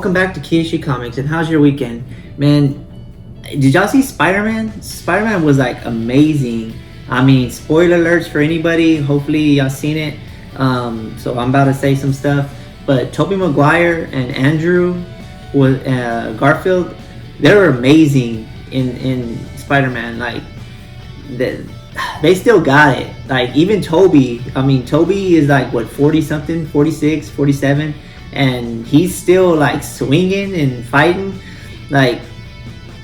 welcome back to CGC Comics. And how's your weekend, man? Did y'all see Spider-Man? Spider-Man was like amazing. I mean, spoiler alerts for anybody. Hopefully y'all seen it. So I'm about to say some stuff. But Tobey Maguire and Andrew with Garfield, they were amazing in Spider-Man. Like they still got it. Like even Tobey. I mean, Tobey is like what, 40 something, 46, 47, and he's still like swinging and fighting. Like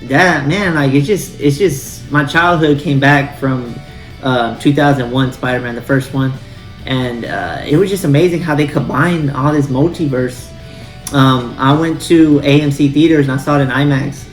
that, man. Like it's just my childhood came back from 2001 Spider-Man, the first one, and it was just amazing how they combined all this multiverse. I went to AMC theaters and I saw it in IMAX.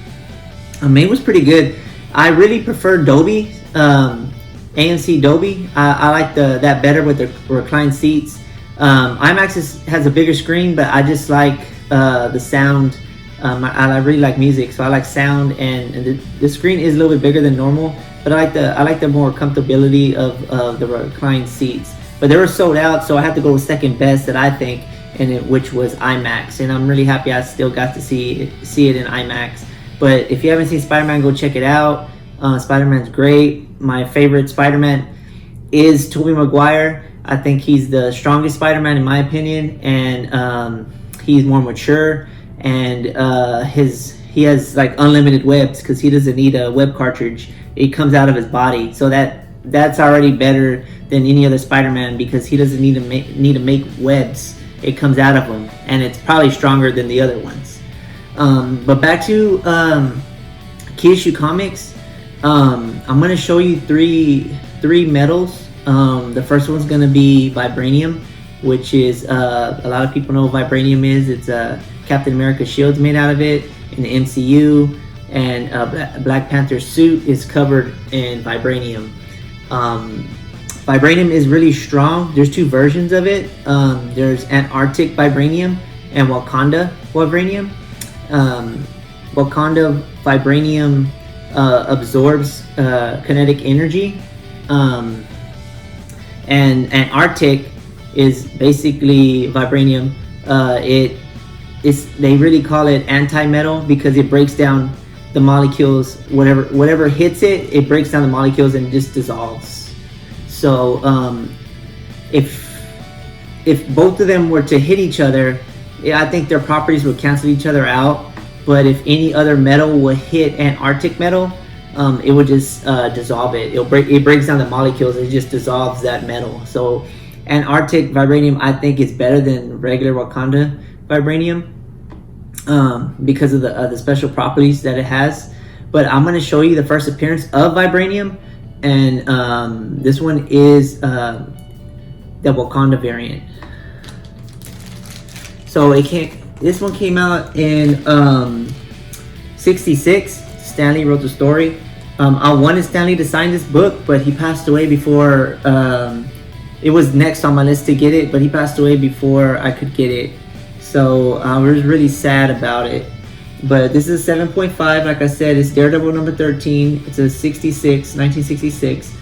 I mean, it was pretty good. I really prefer Dolby, AMC Dolby. I like that better with the reclined seats. IMAX has a bigger screen, but I just like the sound. I really like music, so I like sound, and the screen is a little bit bigger than normal. But I like the more comfortability of the reclined seats. But they were sold out, so I had to go with second best that I think, which was IMAX. And I'm really happy I still got to see it in IMAX. But if you haven't seen Spider-Man, go check it out. Spider-Man's great. My favorite Spider-Man is Tobey Maguire. I think he's the strongest Spider-Man in my opinion, and he's more mature, and he has like unlimited webs because he doesn't need a web cartridge. It comes out of his body, so that's already better than any other Spider-Man because he doesn't need to make webs. It comes out of him, and it's probably stronger than the other ones. But back to CGC Comics. I'm gonna show you three metals. The first one's gonna be vibranium, which is a lot of people know what vibranium is. It's Captain America's shield's made out of it in the MCU, and Black Panther's suit is covered in vibranium. Vibranium is really strong. There's two versions of it. There's Antarctic Vibranium and Wakanda Vibranium. Wakanda Vibranium absorbs kinetic energy, and Antarctic is basically vibranium. They really call it anti-metal because it breaks down the molecules. Whatever hits it breaks down the molecules and just dissolves. So if both of them were to hit each other, I think their properties would cancel each other out. But if any other metal would hit Antarctic metal, it would just dissolve it. It breaks down the molecules. It just dissolves that metal. So Antarctic vibranium, I think, is better than regular Wakanda vibranium because of the special properties that it has. But I'm going to show you the first appearance of vibranium, and this one is the Wakanda variant. So this one came out in 66. Stanley wrote the story. I wanted Stanley to sign this book, but he passed away before. It was next on my list to get it, but he passed away before I could get it. So I was really sad about it. But this is a 7.5. Like I said, it's Daredevil number 13. It's a 1966.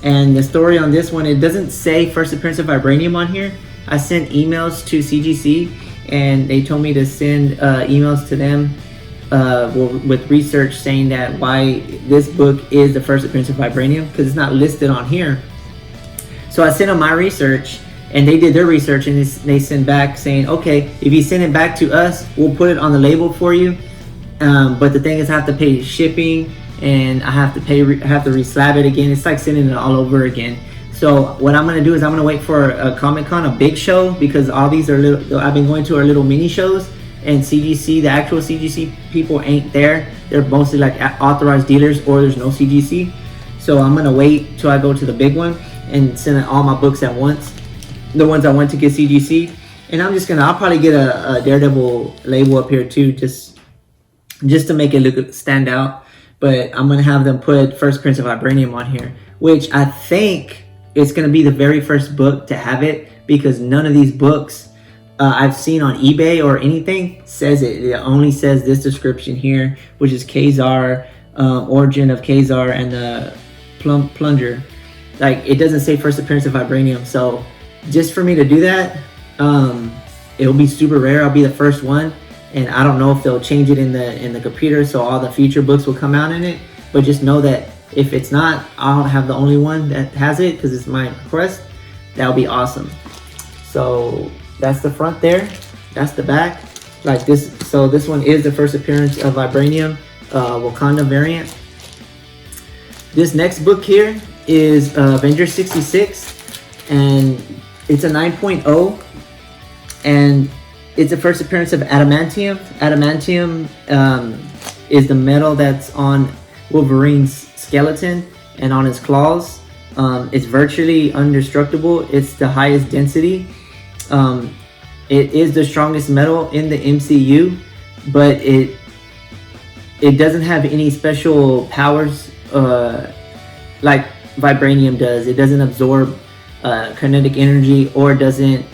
And the story on this one, it doesn't say first appearance of vibranium on here. I sent emails to CGC, and they told me to send emails to them with research saying that why this book is the first appearance of vibranium, because it's not listed on here. So I sent them my research, and they did their research, and they sent back saying, okay, if you send it back to us, we'll put it on the label for you. But the thing is, I have to pay shipping, and I have to reslab it again. It's like sending it all over again. So what I'm gonna do is I'm gonna wait for a Comic-Con, a big show, because all these I've been going to are little mini shows, and CGC, the actual CGC people ain't there. They're mostly like authorized dealers, or there's no CGC. So I'm gonna wait till I go to the big one and send all my books at once, the ones I went to get CGC. And I'll probably get a Daredevil label up here too, just to make it stand out. But I'm gonna have them put First Appearance of Vibranium on here, which I think it's gonna be the very first book to have it, because none of these books I've seen on eBay or anything says it. It only says this description here, which is Kazar, origin of Kazar, and the plunger. Like, it doesn't say first appearance of vibranium. So just for me to do that, it'll be super rare. I'll be the first one. and I don't know if they'll change it in the computer so all the future books will come out in it. But just know that if it's not, I'll have the only one that has it because it's my request. That'll be awesome. So that's the front there. That's the back. Like this. So this one is the first appearance of Vibranium, Wakanda variant. This next book here is Avengers 66, and it's a 9.0, and it's the first appearance of Adamantium. Adamantium is the metal that's on Wolverine's skeleton and on his claws. It's virtually indestructible. It's the highest density. It is the strongest metal in the MCU, but it doesn't have any special powers like Vibranium does. It doesn't absorb kinetic energy, or doesn't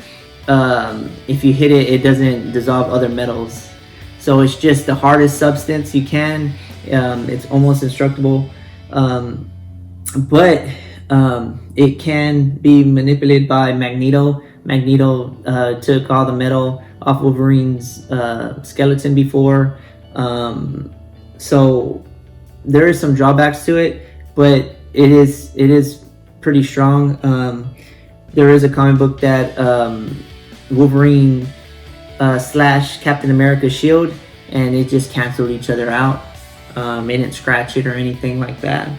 if you hit it, it doesn't dissolve other metals. So it's just the hardest substance you can. It's almost indestructible, but it can be manipulated by Magneto. Magneto took all the metal off Wolverine's skeleton before, so there is some drawbacks to it, but it is pretty strong. There is a comic book that Wolverine slash Captain America's shield, and it just canceled each other out. It didn't scratch it or anything like that.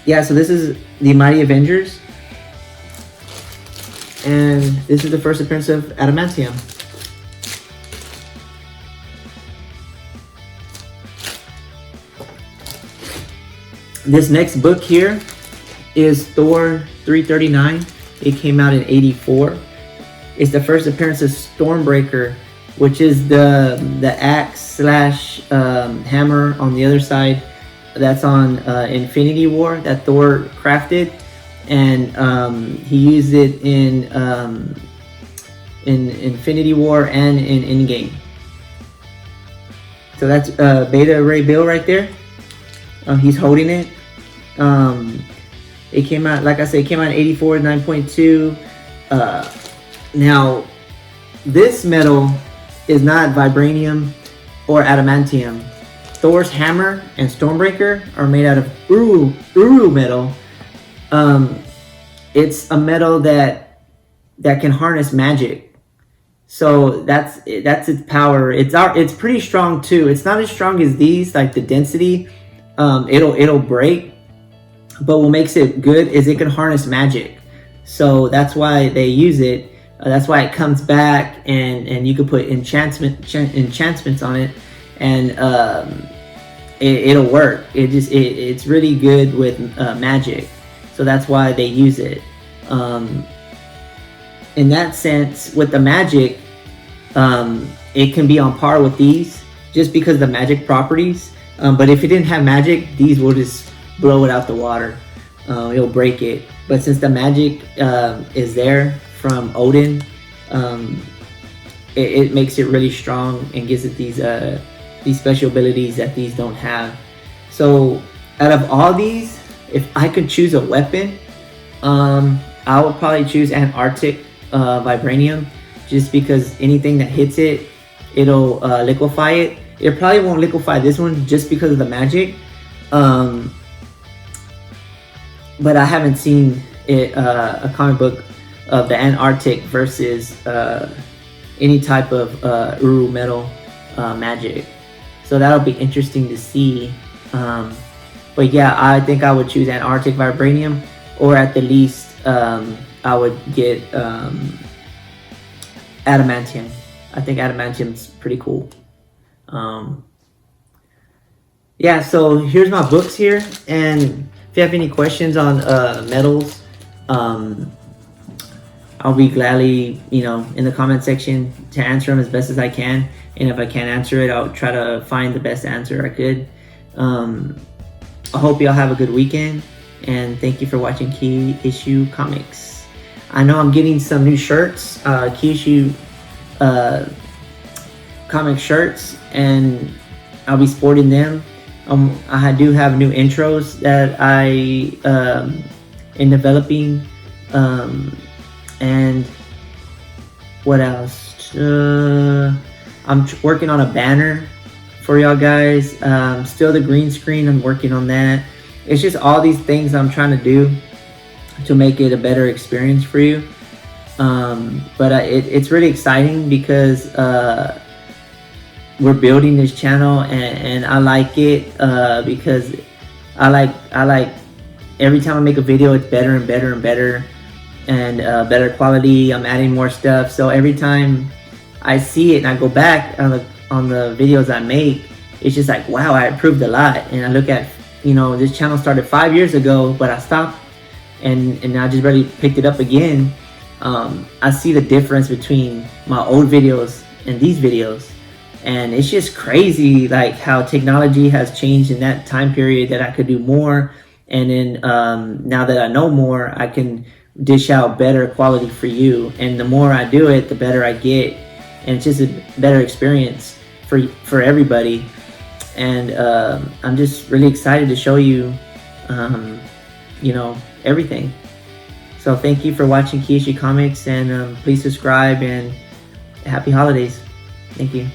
Yeah, so this is the Mighty Avengers, and this is the first appearance of Adamantium. This next book here is Thor 339. It came out in '84. It's the first appearance of Stormbreaker, which is the axe slash hammer on the other side that's on Infinity War that Thor crafted, and he used it in Infinity War and in Endgame. So that's Beta Ray Bill right there. He's holding it. It came out, like I said, it came out in '84, 9.2. Now, this metal is not Vibranium or Adamantium. Thor's hammer and Stormbreaker are made out of Uru metal. It's a metal that can harness magic. So that's its power. It's pretty strong too. It's not as strong as these, like the density. It'll break, but what makes it good is it can harness magic. So that's why they use it. That's why it comes back, and you can put enchantments on it, and it'll work. It's really good with magic. So that's why they use it. In that sense, with the magic, it can be on par with these just because of the magic properties. But if it didn't have magic, these will just blow it out the water. It'll break it. But since the magic is there from Odin, it makes it really strong and gives it these special abilities that these don't have. So out of all these, if I could choose a weapon, I would probably choose Antarctic Vibranium, just because anything that hits it, it'll liquefy it. It probably won't liquefy this one just because of the magic. But I haven't seen it, a comic book of the Antarctic versus any type of Uru metal magic. So that'll be interesting to see. But yeah, I think I would choose Antarctic Vibranium, or at the least, I would get Adamantium. I think Adamantium's pretty cool. Yeah, so here's my books here, and if you have any questions on metals, I'll be gladly, in the comment section to answer them as best as I can. And if I can't answer it, I'll try to find the best answer I could. I hope y'all have a good weekend, and thank you for watching Key Issue Comics. I know I'm getting some new shirts, Key Issue comic shirts, and I'll be sporting them. I do have new intros that I am developing, and what else? I'm working on a banner for y'all guys. Still the green screen, I'm working on that. It's just all these things I'm trying to do to make it a better experience for you. But it's really exciting because we're building this channel, and I like it because I like every time I make a video, it's better and better and better, and better quality. I'm adding more stuff, so every time I see it and I go back on the videos I make, it's just like, wow, I improved a lot. And I look at, this channel started 5 years ago, but I stopped, and I just really picked it up again. I see the difference between my old videos and these videos, and it's just crazy, like how technology has changed in that time period, that I could do more. And then now that I know more, I can dish out better quality for you, and the more I do it, the better I get, and it's just a better experience for everybody. And I'm just really excited to show you everything. So thank you for watching Kiyoshi Comics, and please subscribe, and happy holidays. Thank you.